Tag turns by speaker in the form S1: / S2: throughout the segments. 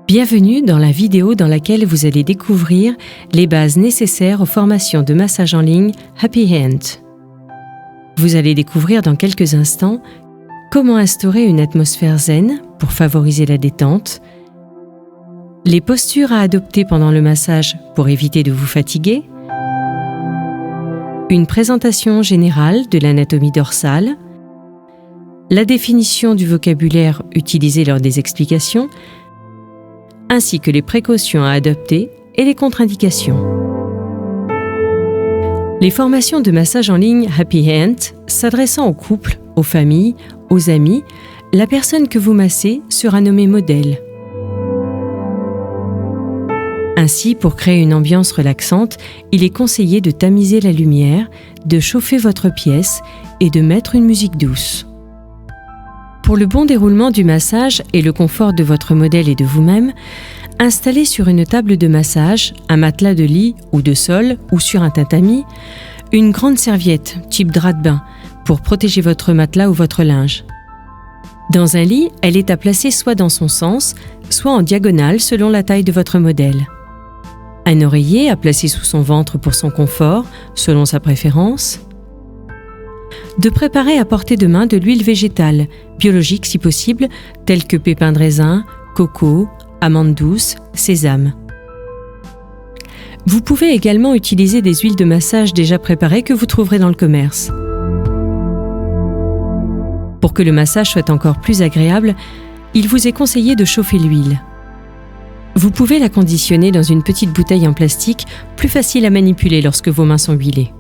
S1: Bienvenue dans la vidéo dans laquelle vous allez découvrir les bases nécessaires aux formations de massage en ligne Happy Hand. Vous allez découvrir dans quelques instants comment instaurer une atmosphère zen pour favoriser la détente, les postures à adopter pendant le massage pour éviter de vous fatiguer, une présentation générale de l'anatomie dorsale, la définition du vocabulaire utilisé lors des explications, ainsi que les précautions à adopter et les contre-indications. Les formations de massage en ligne Happy Hand s'adressant aux couples, aux familles, aux amis, la personne que vous massez sera nommée modèle. Ainsi, pour créer une ambiance relaxante, il est conseillé de tamiser la lumière, de chauffer votre pièce et de mettre une musique douce. Pour le bon déroulement du massage et le confort de votre modèle et de vous-même, installez sur une table de massage, un matelas de lit ou de sol ou sur un tatami, une grande serviette type drap de bain pour protéger votre matelas ou votre linge. Dans un lit, elle est à placer soit dans son sens, soit en diagonale selon la taille de votre modèle. Un oreiller à placer sous son ventre pour son confort, selon sa préférence. De préparer à portée de main de l'huile végétale, biologique si possible, telle que pépins de raisin, coco, amandes douces, sésame. Vous pouvez également utiliser des huiles de massage déjà préparées que vous trouverez dans le commerce. Pour que le massage soit encore plus agréable, il vous est conseillé de chauffer l'huile. Vous pouvez la conditionner dans une petite bouteille en plastique, plus facile à manipuler lorsque vos mains sont huilées.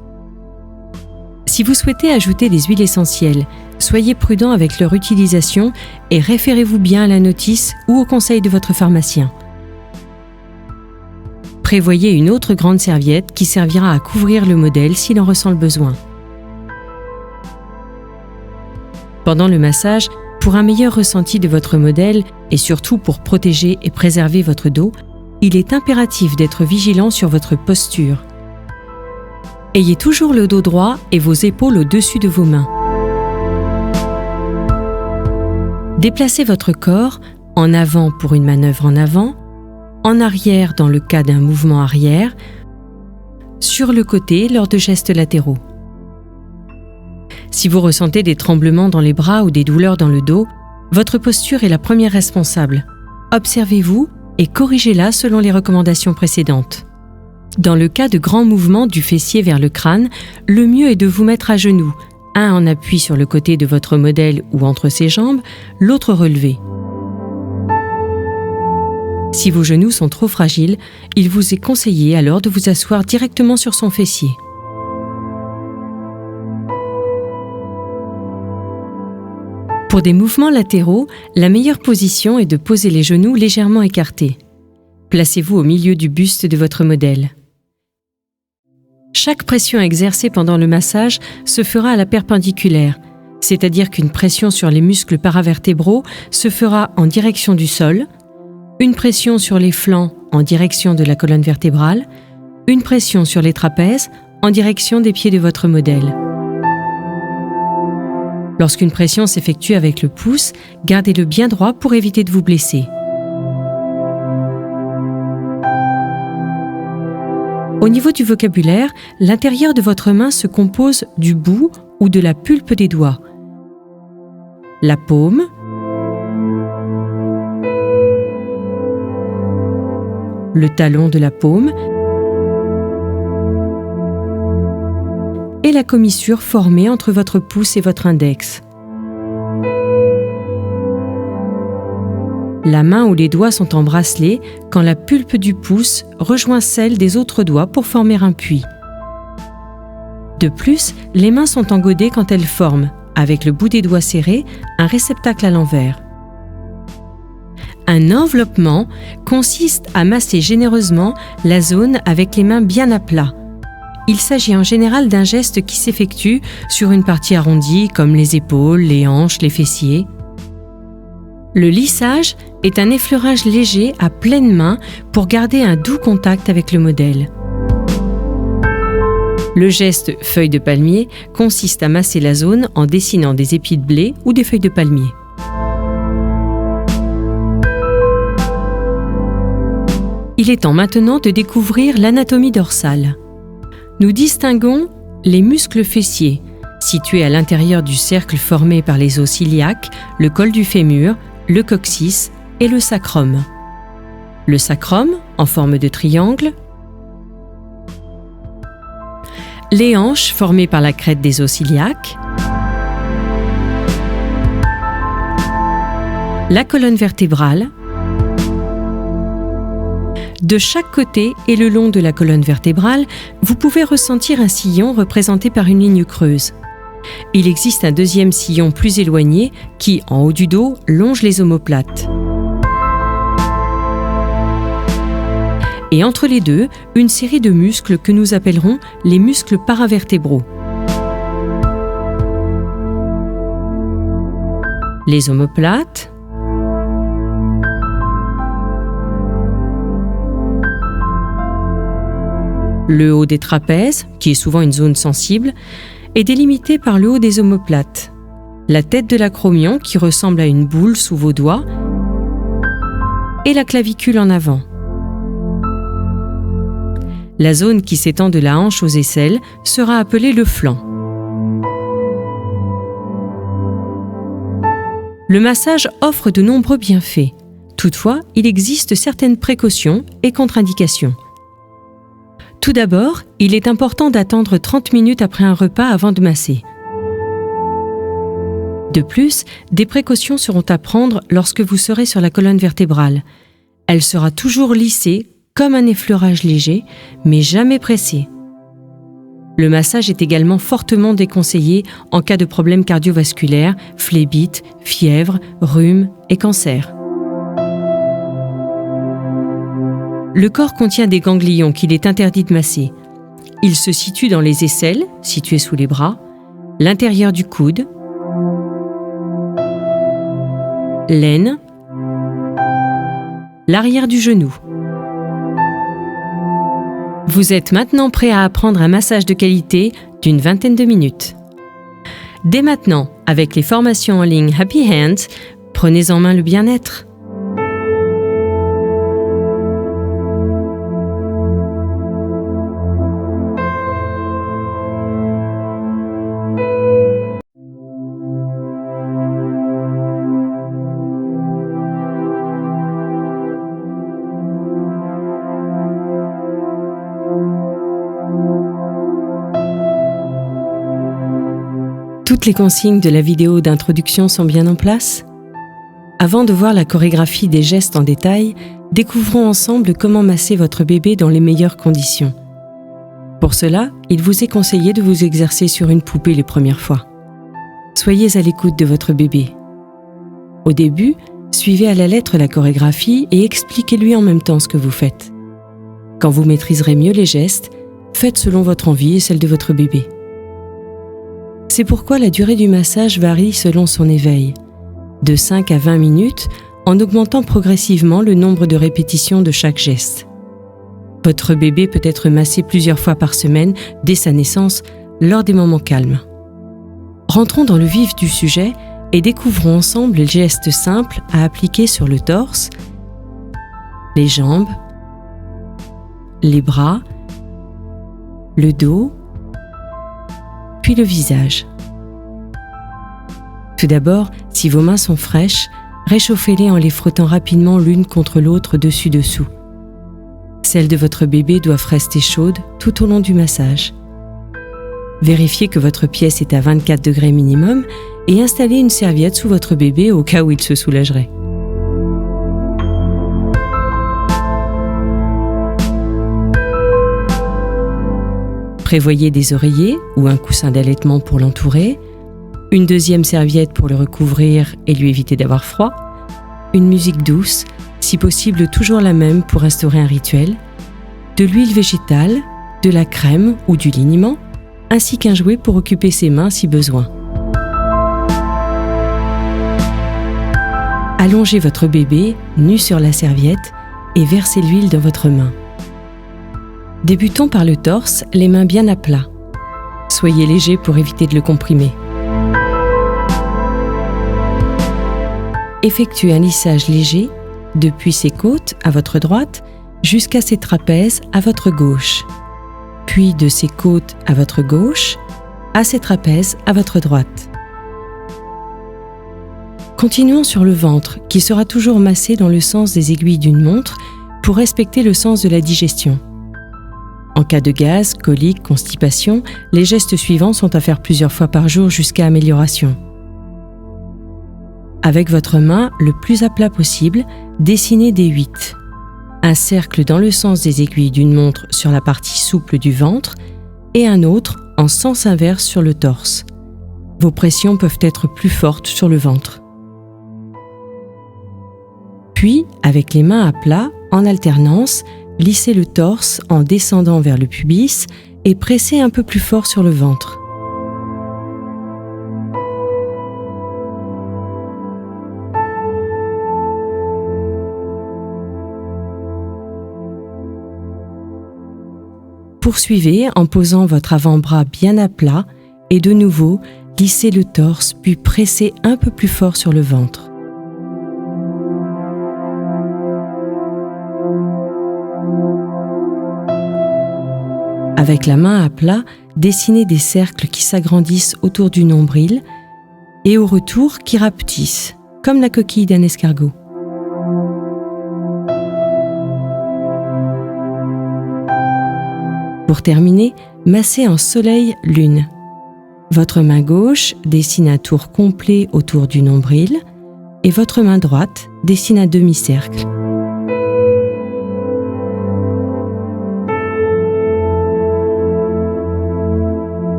S1: Si vous souhaitez ajouter des huiles essentielles, soyez prudent avec leur utilisation et référez-vous bien à la notice ou au conseil de votre pharmacien. Prévoyez une autre grande serviette qui servira à couvrir le modèle s'il en ressent le besoin. Pendant le massage, pour un meilleur ressenti de votre modèle et surtout pour protéger et préserver votre dos, il est impératif d'être vigilant sur votre posture. Ayez toujours le dos droit et vos épaules au-dessus de vos mains. Déplacez votre corps en avant pour une manœuvre en arrière dans le cas d'un mouvement arrière, sur le côté lors de gestes latéraux. Si vous ressentez des tremblements dans les bras ou des douleurs dans le dos, votre posture est la première responsable. Observez-vous et corrigez-la selon les recommandations précédentes. Dans le cas de grands mouvements du fessier vers le crâne, le mieux est de vous mettre à genoux, un en appui sur le côté de votre modèle ou entre ses jambes, l'autre relevé. Si vos genoux sont trop fragiles, il vous est conseillé alors de vous asseoir directement sur son fessier. Pour des mouvements latéraux, la meilleure position est de poser les genoux légèrement écartés. Placez-vous au milieu du buste de votre modèle. Chaque pression exercée pendant le massage se fera à la perpendiculaire, c'est-à-dire qu'une pression sur les muscles paravertébraux se fera en direction du sol, une pression sur les flancs en direction de la colonne vertébrale, une pression sur les trapèzes en direction des pieds de votre modèle. Lorsqu'une pression s'effectue avec le pouce, gardez-le bien droit pour éviter de vous blesser. Au niveau du vocabulaire, l'intérieur de votre main se compose du bout ou de la pulpe des doigts, la paume, le talon de la paume et la commissure formée entre votre pouce et votre index. La main ou les doigts sont en bracelet quand la pulpe du pouce rejoint celle des autres doigts pour former un puits. De plus, les mains sont engodées quand elles forment, avec le bout des doigts serrés, un réceptacle à l'envers. Un enveloppement consiste à masser généreusement la zone avec les mains bien à plat. Il s'agit en général d'un geste qui s'effectue sur une partie arrondie comme les épaules, les hanches, les fessiers. Le lissage est un effleurage léger à pleine main pour garder un doux contact avec le modèle. Le geste feuille de palmier consiste à masser la zone en dessinant des épis de blé ou des feuilles de palmier. Il est temps maintenant de découvrir l'anatomie dorsale. Nous distinguons les muscles fessiers, situés à l'intérieur du cercle formé par les os iliaques, le col du fémur, le coccyx et le sacrum. Le sacrum, en forme de triangle. Les hanches, formées par la crête des os iliaques. La colonne vertébrale. De chaque côté et le long de la colonne vertébrale, vous pouvez ressentir un sillon représenté par une ligne creuse. Il existe un deuxième sillon plus éloigné qui, en haut du dos, longe les omoplates. Et entre les deux, une série de muscles que nous appellerons les muscles paravertébraux. Les omoplates, le haut des trapèzes, qui est souvent une zone sensible, est délimité par le haut des omoplates, la tête de l'acromion qui ressemble à une boule sous vos doigts et la clavicule en avant. La zone qui s'étend de la hanche aux aisselles sera appelée le flanc. Le massage offre de nombreux bienfaits. Toutefois, il existe certaines précautions et contre-indications. Tout d'abord, il est important d'attendre 30 minutes après un repas avant de masser. De plus, des précautions seront à prendre lorsque vous serez sur la colonne vertébrale. Elle sera toujours lissée, comme un effleurage léger, mais jamais pressée. Le massage est également fortement déconseillé en cas de problèmes cardiovasculaires, phlébite, fièvre, rhume et cancer. Le corps contient des ganglions qu'il est interdit de masser. Ils se situent dans les aisselles, situées sous les bras, l'intérieur du coude, l'aine, l'arrière du genou. Vous êtes maintenant prêt à apprendre un massage de qualité d'une vingtaine de minutes. Dès maintenant, avec les formations en ligne Happy Hands, prenez en main le bien-être. Toutes les consignes de la vidéo d'introduction sont bien en place? Avant de voir la chorégraphie des gestes en détail, découvrons ensemble comment masser votre bébé dans les meilleures conditions. Pour cela, il vous est conseillé de vous exercer sur une poupée les premières fois. Soyez à l'écoute de votre bébé. Au début, suivez à la lettre la chorégraphie et expliquez-lui en même temps ce que vous faites. Quand vous maîtriserez mieux les gestes, faites selon votre envie et celle de votre bébé. C'est pourquoi la durée du massage varie selon son éveil, de 5 à 20 minutes, en augmentant progressivement le nombre de répétitions de chaque geste. Votre bébé peut être massé plusieurs fois par semaine dès sa naissance, lors des moments calmes. Rentrons dans le vif du sujet et découvrons ensemble les gestes simples à appliquer sur le torse, les jambes, les bras, le dos, puis le visage. Tout d'abord, si vos mains sont fraîches, réchauffez-les en les frottant rapidement l'une contre l'autre dessus-dessous. Celles de votre bébé doivent rester chaudes tout au long du massage. Vérifiez que votre pièce est à 24 degrés minimum et installez une serviette sous votre bébé au cas où il se soulagerait. Prévoyez des oreillers ou un coussin d'allaitement pour l'entourer, une deuxième serviette pour le recouvrir et lui éviter d'avoir froid, une musique douce, si possible toujours la même pour instaurer un rituel, de l'huile végétale, de la crème ou du liniment, ainsi qu'un jouet pour occuper ses mains si besoin. Allongez votre bébé, nu sur la serviette, et versez l'huile dans votre main. Débutons par le torse, les mains bien à plat. Soyez léger pour éviter de le comprimer. Effectuez un lissage léger, depuis ses côtes à votre droite, jusqu'à ses trapèzes à votre gauche, puis de ses côtes à votre gauche, à ses trapèzes à votre droite. Continuons sur le ventre, qui sera toujours massé dans le sens des aiguilles d'une montre pour respecter le sens de la digestion. En cas de gaz, colique, constipation, les gestes suivants sont à faire plusieurs fois par jour jusqu'à amélioration. Avec votre main le plus à plat possible, dessinez des 8. Un cercle dans le sens des aiguilles d'une montre sur la partie souple du ventre et un autre en sens inverse sur le torse. Vos pressions peuvent être plus fortes sur le ventre. Puis, avec les mains à plat, en alternance, lissez le torse en descendant vers le pubis et pressez un peu plus fort sur le ventre. Poursuivez en posant votre avant-bras bien à plat et de nouveau, lissez le torse puis pressez un peu plus fort sur le ventre. Avec la main à plat, dessinez des cercles qui s'agrandissent autour du nombril et au retour qui rapetissent, comme la coquille d'un escargot. Pour terminer, massez en soleil-lune. Votre main gauche dessine un tour complet autour du nombril et votre main droite dessine un demi-cercle.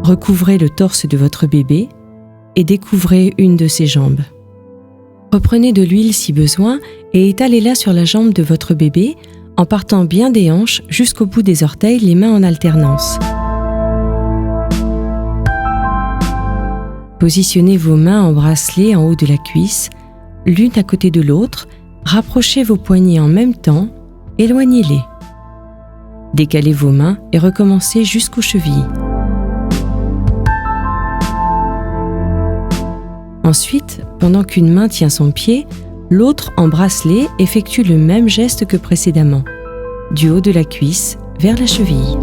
S1: Recouvrez le torse de votre bébé et découvrez une de ses jambes. Reprenez de l'huile si besoin et étalez-la sur la jambe de votre bébé en partant bien des hanches jusqu'au bout des orteils, les mains en alternance. Positionnez vos mains en bracelet en haut de la cuisse, l'une à côté de l'autre, rapprochez vos poignets en même temps, éloignez-les. Décalez vos mains et recommencez jusqu'aux chevilles. Ensuite, pendant qu'une main tient son pied, l'autre en bracelet effectue le même geste que précédemment, du haut de la cuisse vers la cheville.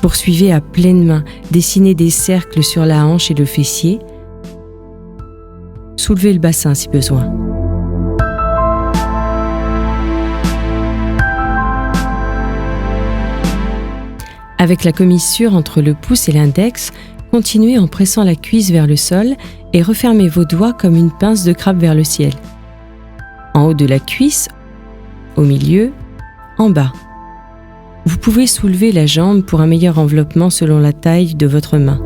S1: Poursuivez à pleine main, dessinez des cercles sur la hanche et le fessier. Soulevez le bassin si besoin. Avec la commissure entre le pouce et l'index, continuez en pressant la cuisse vers le sol et refermez vos doigts comme une pince de crabe vers le ciel. En haut de la cuisse, au milieu, en bas. Vous pouvez soulever la jambe pour un meilleur enveloppement selon la taille de votre main.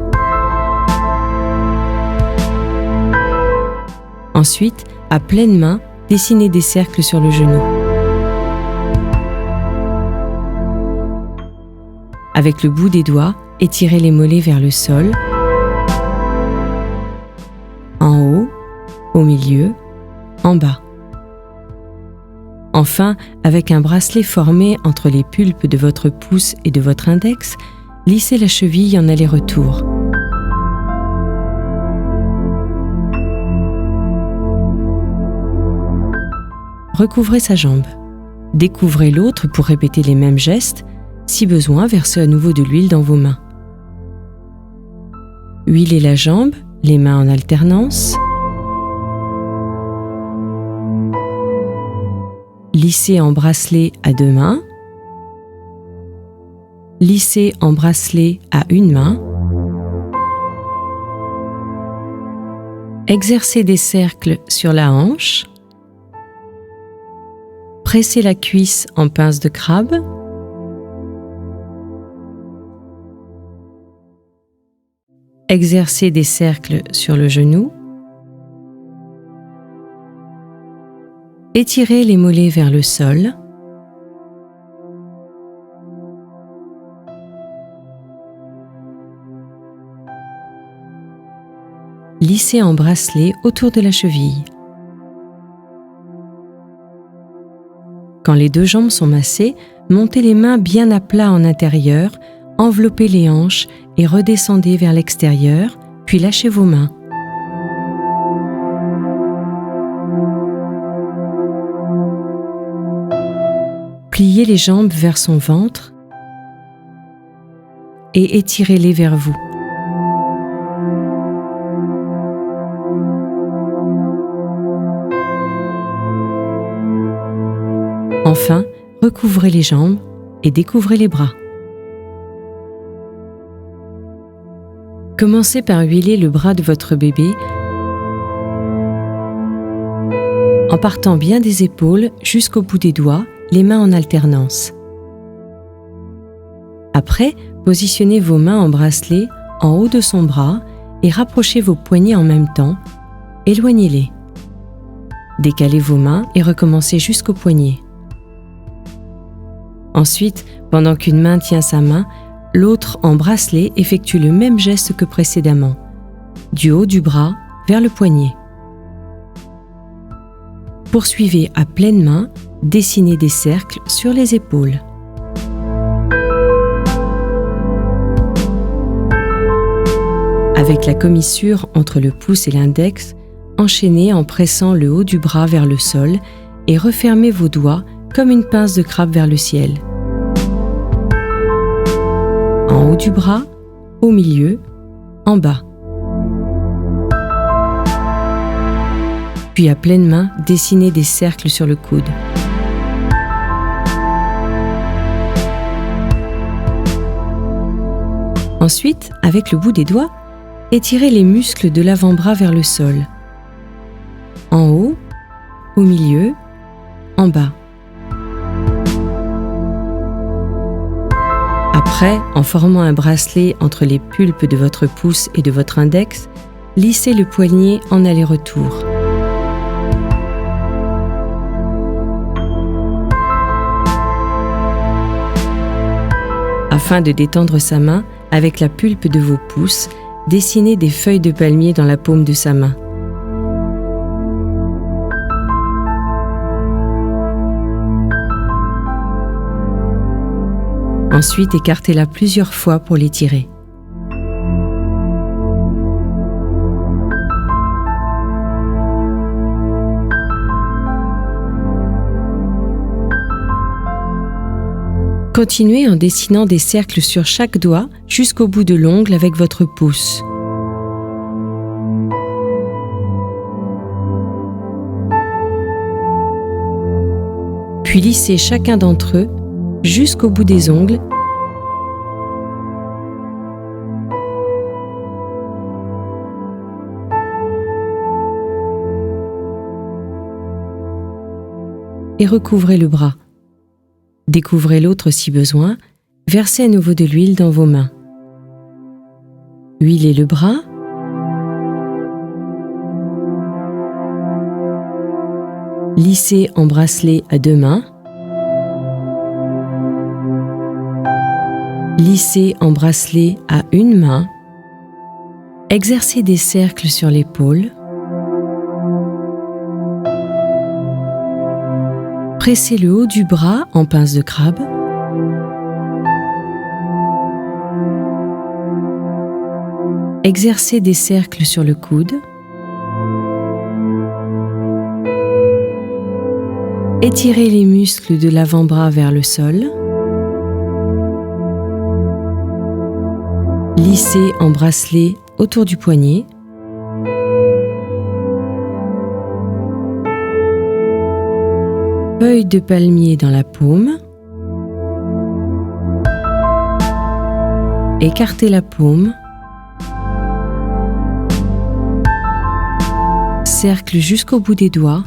S1: Ensuite, à pleine main, dessinez des cercles sur le genou. Avec le bout des doigts, étirez les mollets vers le sol, en haut, au milieu, en bas. Enfin, avec un bracelet formé entre les pulpes de votre pouce et de votre index, lissez la cheville en aller-retour. Recouvrez sa jambe. Découvrez l'autre pour répéter les mêmes gestes. Si besoin, versez à nouveau de l'huile dans vos mains. Huilez la jambe, les mains en alternance. Lissez en bracelet à deux mains. Lissez en bracelet à une main. Exercez des cercles sur la hanche. Pressez la cuisse en pince de crabe. Exercez des cercles sur le genou. Étirez les mollets vers le sol. Lissez en bracelet autour de la cheville. Quand les deux jambes sont massées, montez les mains bien à plat en intérieur enveloppez les hanches et redescendez vers l'extérieur, puis lâchez vos mains. Pliez les jambes vers son ventre et étirez-les vers vous. Enfin, recouvrez les jambes et découvrez les bras. Commencez par huiler le bras de votre bébé en partant bien des épaules jusqu'au bout des doigts, les mains en alternance. Après, positionnez vos mains en bracelet en haut de son bras et rapprochez vos poignets en même temps. Éloignez-les. Décalez vos mains et recommencez jusqu'au poignet. Ensuite, pendant qu'une main tient sa main, l'autre en bracelet effectue le même geste que précédemment, du haut du bras vers le poignet. Poursuivez à pleine main, dessinez des cercles sur les épaules. Avec la commissure entre le pouce et l'index, enchaînez en pressant le haut du bras vers le sol et refermez vos doigts comme une pince de crabe vers le ciel. En haut du bras, au milieu, en bas. Puis à pleine main, dessinez des cercles sur le coude. Ensuite, avec le bout des doigts, étirez les muscles de l'avant-bras vers le sol. En haut, au milieu, en bas. Après, en formant un bracelet entre les pulpes de votre pouce et de votre index, lissez le poignet en aller-retour. Afin de détendre sa main, avec la pulpe de vos pouces, dessinez des feuilles de palmier dans la paume de sa main. Ensuite, écartez-la plusieurs fois pour l'étirer. Continuez en dessinant des cercles sur chaque doigt jusqu'au bout de l'ongle avec votre pouce. Puis lissez chacun d'entre eux jusqu'au bout des ongles . Et recouvrez le bras. Découvrez l'autre si besoin, versez à nouveau de l'huile dans vos mains. Huilez le bras. Lissez en bracelet à deux mains. Lissez en bracelet à une main. Exercez des cercles sur l'épaule. Pressez le haut du bras en pince de crabe. Exercez des cercles sur le coude. Étirez les muscles de l'avant-bras vers le sol. Lissez en bracelet autour du poignet. Feuille de palmier dans la paume. Écartez la paume. Cercle jusqu'au bout des doigts.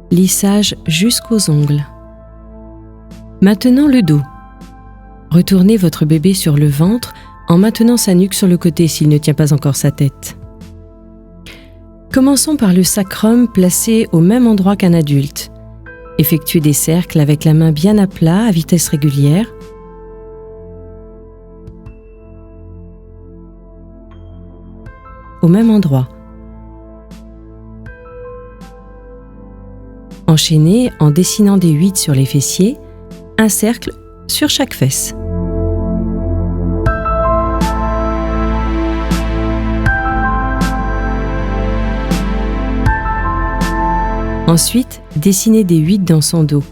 S1: Lissage jusqu'aux ongles. Maintenant le dos. Retournez votre bébé sur le ventre en maintenant sa nuque sur le côté s'il ne tient pas encore sa tête. Commençons par le sacrum placé au même endroit qu'un adulte. Effectuez des cercles avec la main bien à plat à vitesse régulière. Au même endroit. Enchaînez en dessinant des 8 sur les fessiers, un cercle sur chaque fesse. Ensuite, dessinez des 8 dans son dos.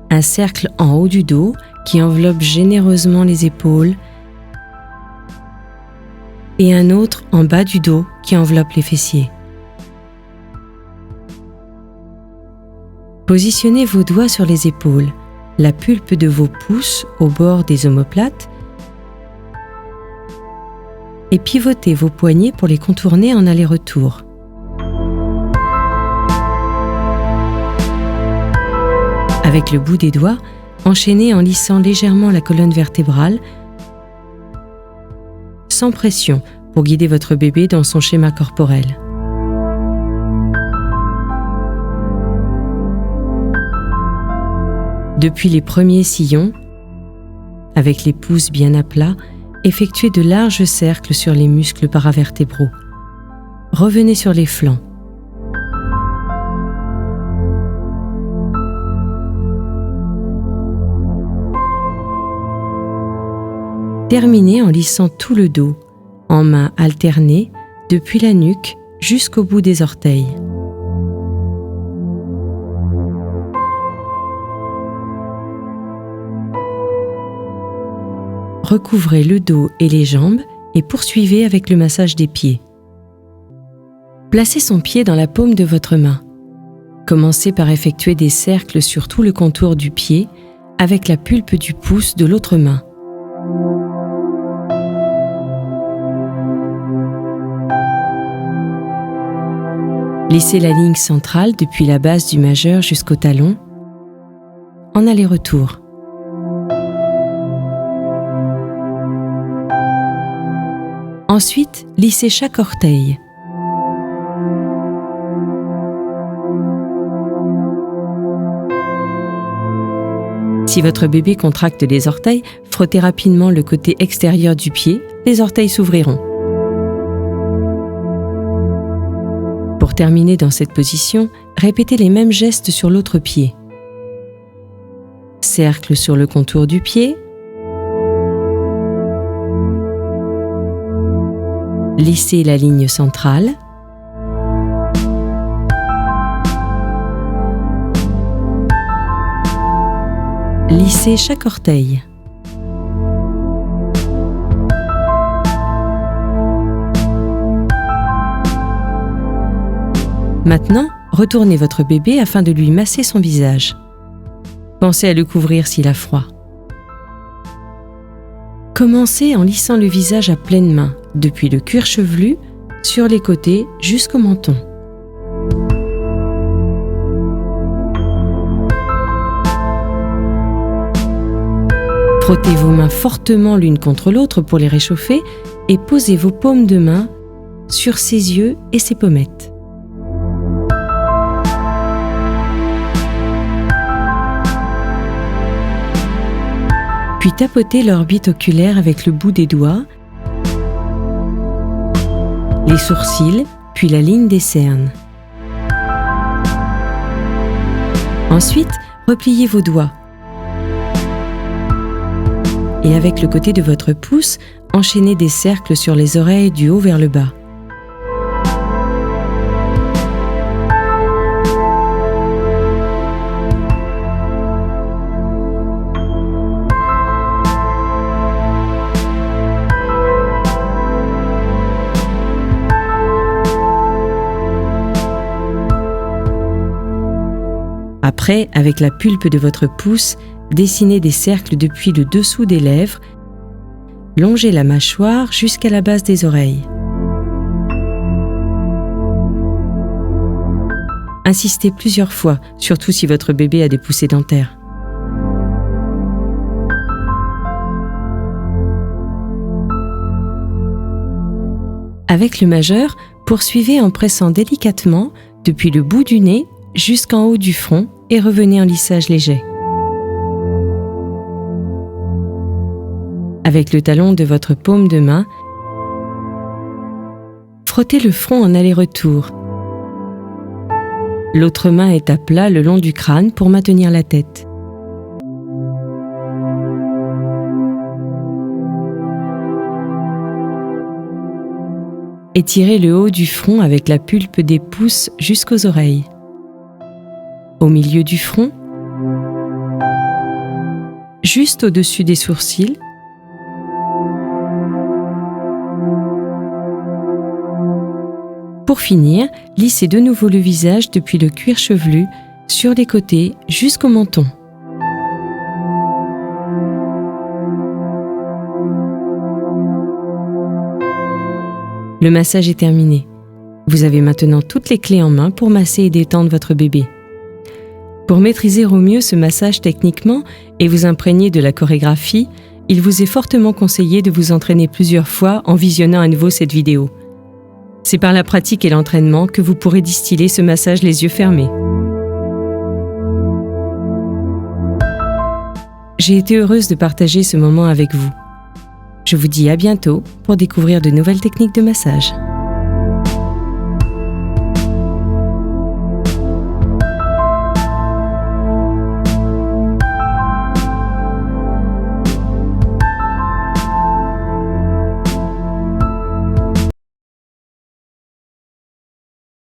S1: Un cercle en haut du dos qui enveloppe généreusement les épaules et un autre en bas du dos qui enveloppe les fessiers. Positionnez vos doigts sur les épaules, la pulpe de vos pouces au bord des omoplates et pivotez vos poignets pour les contourner en aller-retour. Avec le bout des doigts, enchaînez en lissant légèrement la colonne vertébrale, sans pression, pour guider votre bébé dans son schéma corporel. Depuis les premiers sillons, avec les pouces bien à plat, effectuez de larges cercles sur les muscles paravertébraux. Revenez sur les flancs. Terminez en lissant tout le dos, en mains alternées, depuis la nuque jusqu'au bout des orteils. Recouvrez le dos et les jambes et poursuivez avec le massage des pieds. Placez son pied dans la paume de votre main. Commencez par effectuer des cercles sur tout le contour du pied avec la pulpe du pouce de l'autre main. Lissez la ligne centrale depuis la base du majeur jusqu'au talon, en aller-retour. Ensuite, lissez chaque orteil. Si votre bébé contracte les orteils, frottez rapidement le côté extérieur du pied, les orteils s'ouvriront. Pour terminer dans cette position, répétez les mêmes gestes sur l'autre pied. Cercle sur le contour du pied. Lissez la ligne centrale. Lissez chaque orteil. Maintenant, retournez votre bébé afin de lui masser son visage. Pensez à le couvrir s'il a froid. Commencez en lissant le visage à pleine main, depuis le cuir chevelu, sur les côtés jusqu'au menton. Frottez vos mains fortement l'une contre l'autre pour les réchauffer et posez vos paumes de main sur ses yeux et ses pommettes. Puis tapotez l'orbite oculaire avec le bout des doigts, les sourcils, puis la ligne des cernes. Ensuite, repliez vos doigts. Et avec le côté de votre pouce, enchaînez des cercles sur les oreilles du haut vers le bas. Après, avec la pulpe de votre pouce, dessinez des cercles depuis le dessous des lèvres, longez la mâchoire jusqu'à la base des oreilles. Insistez plusieurs fois, surtout si votre bébé a des poussées dentaires. Avec le majeur, poursuivez en pressant délicatement depuis le bout du nez jusqu'en haut du front et revenez en lissage léger. Avec le talon de votre paume de main, frottez le front en aller-retour. L'autre main est à plat le long du crâne pour maintenir la tête. Étirez le haut du front avec la pulpe des pouces jusqu'aux oreilles. au milieu du front, juste au-dessus des sourcils, pour finir, lissez de nouveau le visage depuis le cuir chevelu sur les côtés jusqu'au menton. Le massage est terminé. Vous avez maintenant toutes les clés en main pour masser et détendre votre bébé. Pour maîtriser au mieux ce massage techniquement et vous imprégner de la chorégraphie, il vous est fortement conseillé de vous entraîner plusieurs fois en visionnant à nouveau cette vidéo. C'est par la pratique et l'entraînement que vous pourrez distiller ce massage les yeux fermés. J'ai été heureuse de partager ce moment avec vous. Je vous dis à bientôt pour découvrir de nouvelles techniques de massage.